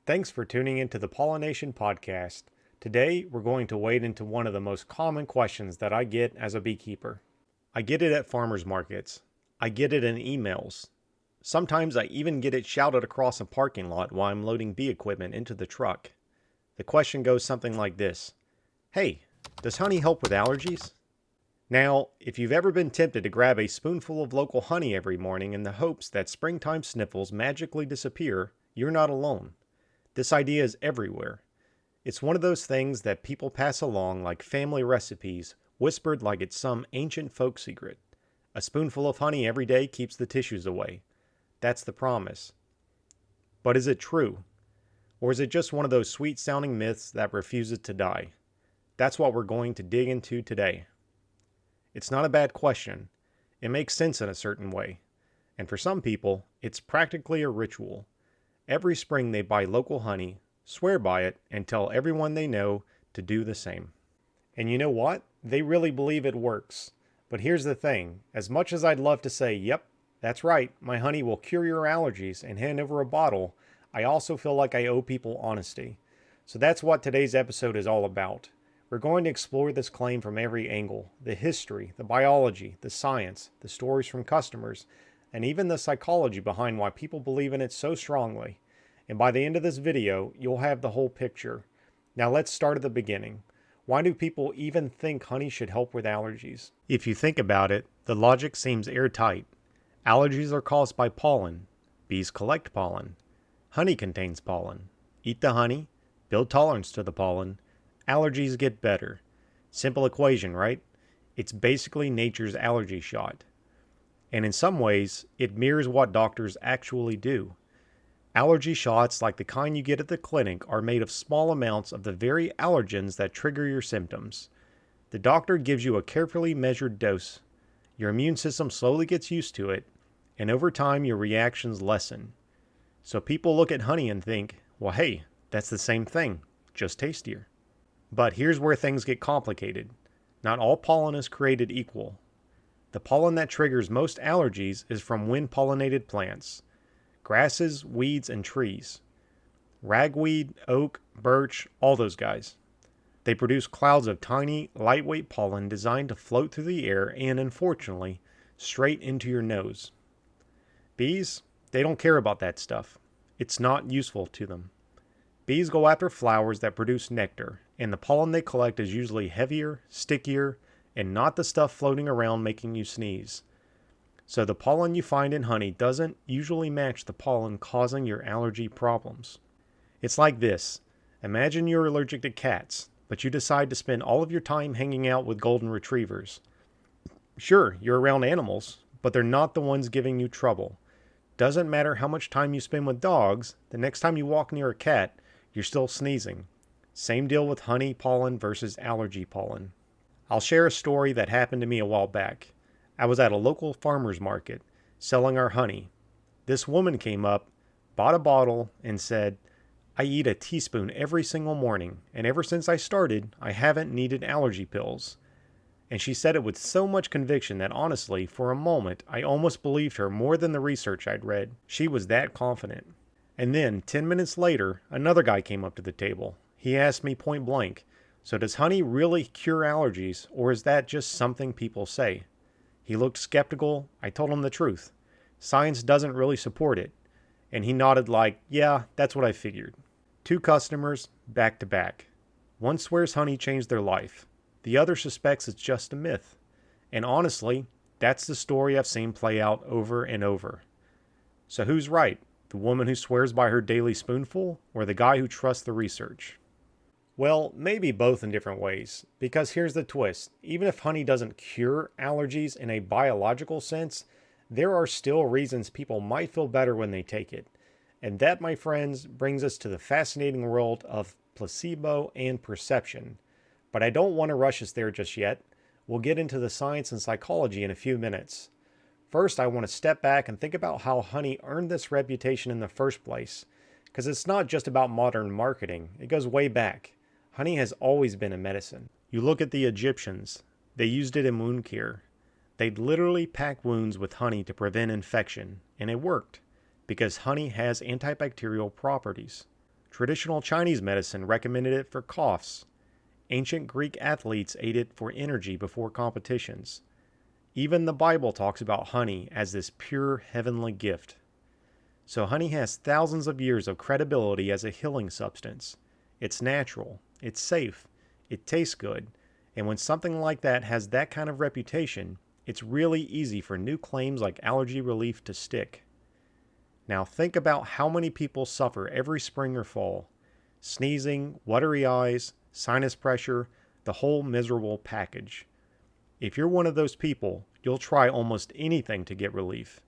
Thanks for tuning into the Pollination Podcast. Today, we're going to wade into one of the most common questions that I get as a beekeeper. I get it at farmers markets. I get it in emails. Sometimes I even get it shouted across a parking lot while I'm loading bee equipment into the truck. The question goes something like this. Hey, does honey help with allergies? Now, if you've ever been tempted to grab a spoonful of local honey every morning in the hopes that springtime sniffles magically disappear, you're not alone. This idea is everywhere. It's one of those things that people pass along like family recipes, whispered like it's some ancient folk secret. A spoonful of honey every day keeps the tissues away. That's the promise. But is it true? Or is it just one of those sweet-sounding myths that refuses to die? That's what we're going to dig into today. It's not a bad question. It makes sense in a certain way. And for some people, it's practically a ritual. Every spring they buy local honey, swear by it, and tell everyone they know to do the same. And you know what? They really believe it works. But here's the thing. As much as I'd love to say, yep, that's right, my honey will cure your allergies and hand over a bottle, I also feel like I owe people honesty. So that's what today's episode is all about. We're going to explore this claim from every angle, the history, the biology, the science, the stories from customers, and even the psychology behind why people believe in it so strongly. And by the end of this video, you'll have the whole picture. Now let's start at the beginning. Why do people even think honey should help with allergies? If you think about it, the logic seems airtight. Allergies are caused by pollen. Bees collect pollen. Honey contains pollen. Eat the honey, build tolerance to the pollen. Allergies get better. Simple equation, right? It's basically nature's allergy shot. And in some ways, it mirrors what doctors actually do. Allergy shots, like the kind you get at the clinic, are made of small amounts of the very allergens that trigger your symptoms. The doctor gives you a carefully measured dose. Your immune system slowly gets used to it, and over time your reactions lessen. So people look at honey and think, well, hey, that's the same thing, just tastier. But here's where things get complicated. Not all pollen is created equal. The pollen that triggers most allergies is from wind-pollinated plants. Grasses, weeds, and trees. Ragweed, oak, birch, all those guys. They produce clouds of tiny, lightweight pollen designed to float through the air and, unfortunately, straight into your nose. Bees, they don't care about that stuff. It's not useful to them. Bees go after flowers that produce nectar, and the pollen they collect is usually heavier, stickier, and not the stuff floating around making you sneeze. So the pollen you find in honey doesn't usually match the pollen causing your allergy problems. It's like this. Imagine you're allergic to cats, but you decide to spend all of your time hanging out with golden retrievers. Sure, you're around animals, but they're not the ones giving you trouble. Doesn't matter how much time you spend with dogs, the next time you walk near a cat, you're still sneezing. Same deal with honey pollen versus allergy pollen. I'll share a story that happened to me a while back. I was at a local farmer's market, selling our honey. This woman came up, bought a bottle, and said, I eat a teaspoon every single morning, and ever since I started, I haven't needed allergy pills. And she said it with so much conviction that honestly, for a moment, I almost believed her more than the research I'd read. She was that confident. And then, 10 minutes later, another guy came up to the table. He asked me point blank, so does honey really cure allergies, or is that just something people say? He looked skeptical. I told him the truth. Science doesn't really support it. And he nodded like, yeah, that's what I figured. 2 customers, back to back. One swears honey changed their life. The other suspects it's just a myth. And honestly, that's the story I've seen play out over and over. So who's right? The woman who swears by her daily spoonful, or the guy who trusts the research? Well, maybe both in different ways, because here's the twist. Even if honey doesn't cure allergies in a biological sense, there are still reasons people might feel better when they take it. And that, my friends, brings us to the fascinating world of placebo and perception. But I don't want to rush us there just yet. We'll get into the science and psychology in a few minutes. First, I want to step back and think about how honey earned this reputation in the first place. Because it's not just about modern marketing, it goes way back. Honey has always been a medicine. You look at the Egyptians, they used it in wound care. They'd literally pack wounds with honey to prevent infection, and it worked, because honey has antibacterial properties. Traditional Chinese medicine recommended it for coughs. Ancient Greek athletes ate it for energy before competitions. Even the Bible talks about honey as this pure heavenly gift. So honey has thousands of years of credibility as a healing substance. It's natural, it's safe, it tastes good, and when something like that has that kind of reputation, it's really easy for new claims like allergy relief to stick. Now think about how many people suffer every spring or fall. Sneezing, watery eyes, sinus pressure, the whole miserable package. If you're one of those people, you'll try almost anything to get relief.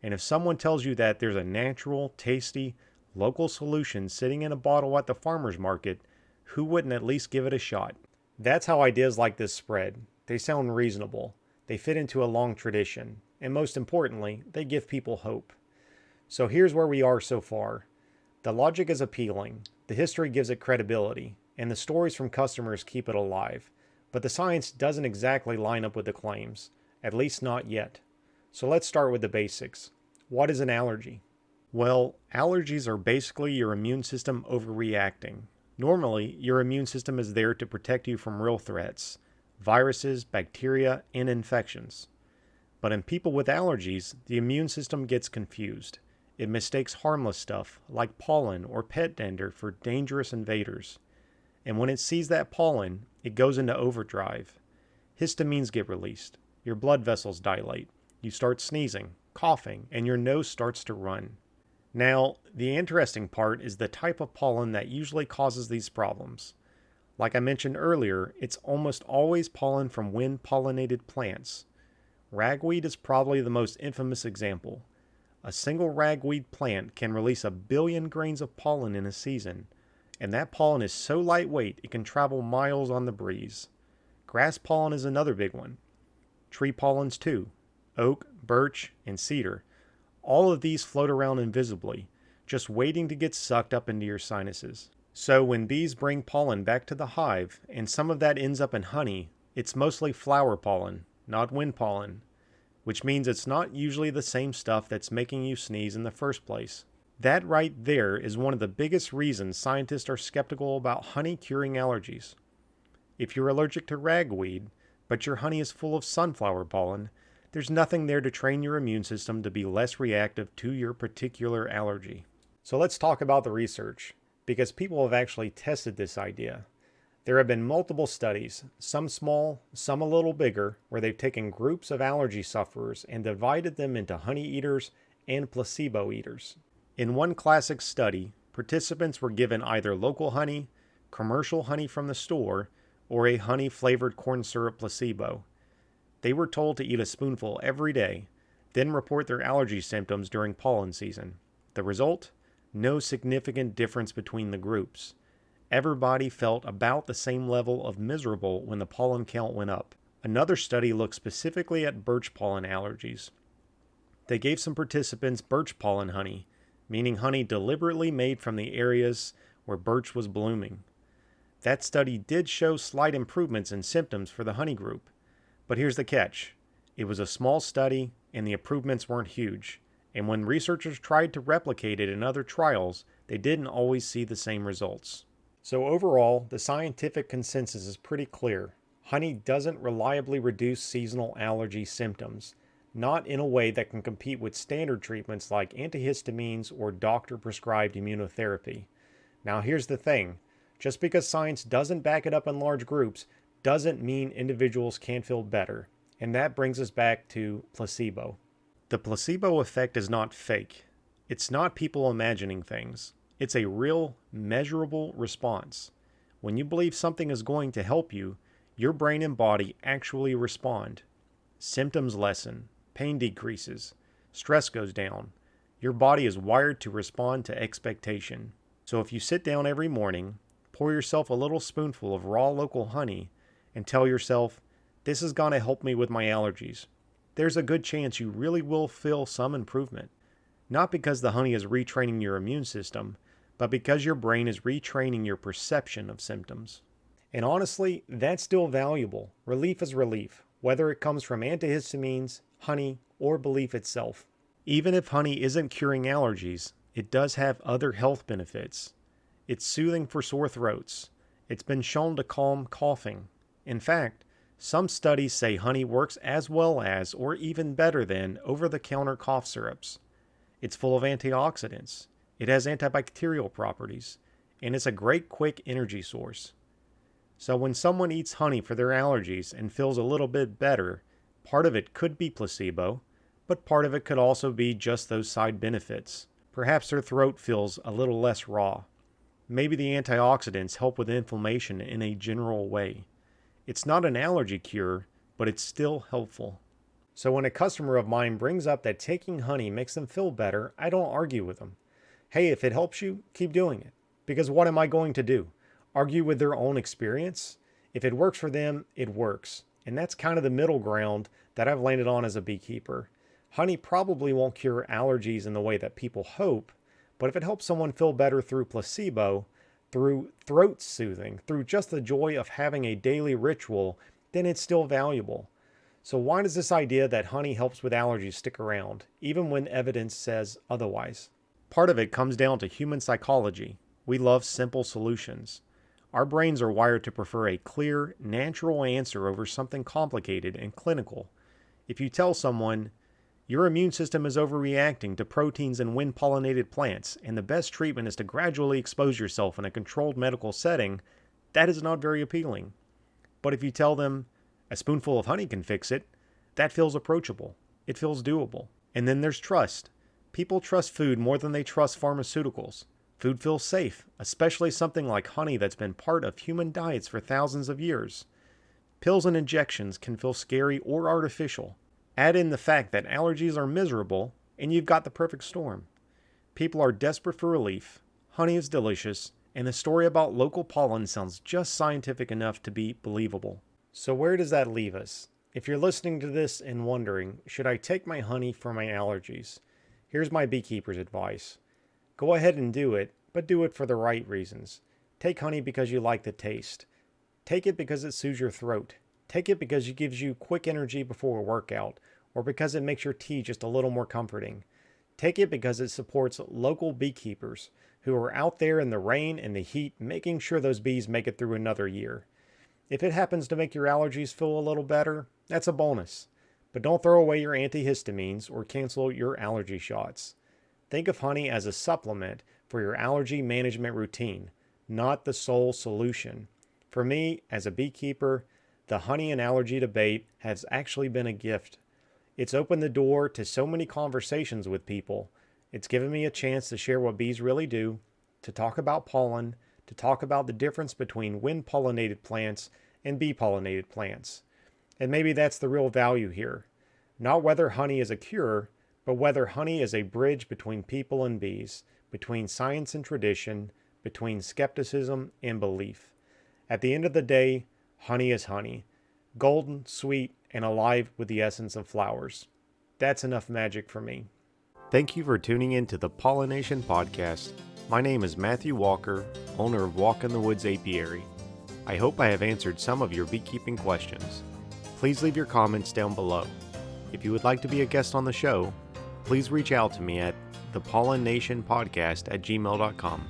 And if someone tells you that there's a natural, tasty, local solution sitting in a bottle at the farmer's market, who wouldn't at least give it a shot? That's how ideas like this spread. They sound reasonable. They fit into a long tradition. And most importantly, they give people hope. So here's where we are so far. The logic is appealing, the history gives it credibility, and the stories from customers keep it alive. But the science doesn't exactly line up with the claims, at least not yet. So let's start with the basics. What is an allergy? Well, allergies are basically your immune system overreacting. Normally, your immune system is there to protect you from real threats, viruses, bacteria, and infections. But in people with allergies, the immune system gets confused. It mistakes harmless stuff, like pollen or pet dander, for dangerous invaders. And when it sees that pollen, it goes into overdrive. Histamines get released. Your blood vessels dilate. You start sneezing, coughing, and your nose starts to run. Now, the interesting part is the type of pollen that usually causes these problems. Like I mentioned earlier, it's almost always pollen from wind-pollinated plants. Ragweed is probably the most infamous example. A single ragweed plant can release 1 billion grains of pollen in a season, and that pollen is so lightweight it can travel miles on the breeze. Grass pollen is another big one. Tree pollens too. Oak, birch, and cedar. All of these float around invisibly, just waiting to get sucked up into your sinuses. So when bees bring pollen back to the hive, and some of that ends up in honey, it's mostly flower pollen, not wind pollen, which means it's not usually the same stuff that's making you sneeze in the first place. That right there is one of the biggest reasons scientists are skeptical about honey curing allergies. If you're allergic to ragweed, but your honey is full of sunflower pollen, there's nothing there to train your immune system to be less reactive to your particular allergy. So let's talk about the research, because people have actually tested this idea. There have been multiple studies, some small, some a little bigger, where they've taken groups of allergy sufferers and divided them into honey eaters and placebo eaters. In one classic study, participants were given either local honey, commercial honey from the store, or a honey-flavored corn syrup placebo. They were told to eat a spoonful every day, then report their allergy symptoms during pollen season. The result? No significant difference between the groups. Everybody felt about the same level of miserable when the pollen count went up. Another study looked specifically at birch pollen allergies. They gave some participants birch pollen honey, meaning honey deliberately made from the areas where birch was blooming. That study did show slight improvements in symptoms for the honey group. But here's the catch. It was a small study and the improvements weren't huge. And when researchers tried to replicate it in other trials, they didn't always see the same results. So overall, the scientific consensus is pretty clear. Honey doesn't reliably reduce seasonal allergy symptoms, not in a way that can compete with standard treatments like antihistamines or doctor-prescribed immunotherapy. Now here's the thing. Just because science doesn't back it up in large groups doesn't mean individuals can't feel better. And that brings us back to placebo. The placebo effect is not fake. It's not people imagining things. It's a real, measurable response. When you believe something is going to help you, your brain and body actually respond. Symptoms lessen, pain decreases, stress goes down. Your body is wired to respond to expectation. So if you sit down every morning, pour yourself a little spoonful of raw local honey, and tell yourself, this is going to help me with my allergies, there's a good chance you really will feel some improvement. Not because the honey is retraining your immune system, but because your brain is retraining your perception of symptoms. And honestly, that's still valuable. Relief is relief, whether it comes from antihistamines, honey, or belief itself. Even if honey isn't curing allergies, it does have other health benefits. It's soothing for sore throats. It's been shown to calm coughing. In fact, some studies say honey works as well as, or even better than, over-the-counter cough syrups. It's full of antioxidants. It has antibacterial properties. And it's a great quick energy source. So when someone eats honey for their allergies and feels a little bit better, part of it could be placebo, but part of it could also be just those side benefits. Perhaps their throat feels a little less raw. Maybe the antioxidants help with inflammation in a general way. It's not an allergy cure, but it's still helpful. So when a customer of mine brings up that taking honey makes them feel better, I don't argue with them. Hey, if it helps you, keep doing it. Because what am I going to do? Argue with their own experience? If it works for them, it works. And that's kind of the middle ground that I've landed on as a beekeeper. Honey probably won't cure allergies in the way that people hope, but if it helps someone feel better through placebo, through throat soothing, through just the joy of having a daily ritual, then it's still valuable. So why does this idea that honey helps with allergies stick around, even when evidence says otherwise? Part of it comes down to human psychology. We love simple solutions. Our brains are wired to prefer a clear, natural answer over something complicated and clinical. If you tell someone, your immune system is overreacting to proteins in wind-pollinated plants, and the best treatment is to gradually expose yourself in a controlled medical setting, that is not very appealing. But if you tell them, a spoonful of honey can fix it, that feels approachable. It feels doable. And then there's trust. People trust food more than they trust pharmaceuticals. Food feels safe, especially something like honey that's been part of human diets for thousands of years. Pills and injections can feel scary or artificial. Add in the fact that allergies are miserable, and you've got the perfect storm. People are desperate for relief, honey is delicious, and the story about local pollen sounds just scientific enough to be believable. So where does that leave us? If you're listening to this and wondering, should I take my honey for my allergies? Here's my beekeeper's advice. Go ahead and do it, but do it for the right reasons. Take honey because you like the taste. Take it because it soothes your throat. Take it because it gives you quick energy before a workout, or because it makes your tea just a little more comforting. Take it because it supports local beekeepers who are out there in the rain and the heat making sure those bees make it through another year. If it happens to make your allergies feel a little better, that's a bonus. But don't throw away your antihistamines or cancel your allergy shots. Think of honey as a supplement for your allergy management routine, not the sole solution. For me, as a beekeeper, the honey and allergy debate has actually been a gift. It's opened the door to so many conversations with people. It's given me a chance to share what bees really do, to talk about pollen, to talk about the difference between wind-pollinated plants and bee-pollinated plants. And maybe that's the real value here. Not whether honey is a cure, but whether honey is a bridge between people and bees, between science and tradition, between skepticism and belief. At the end of the day, honey is honey, golden, sweet, and alive with the essence of flowers. That's enough magic for me. Thank you for tuning in to the Pollination Podcast. My name is Matthew Walker, owner of Walk in the Woods Apiary. I hope I have answered some of your beekeeping questions. Please leave your comments down below. If you would like to be a guest on the show, please reach out to me at thepollinnationpodcast@gmail.com.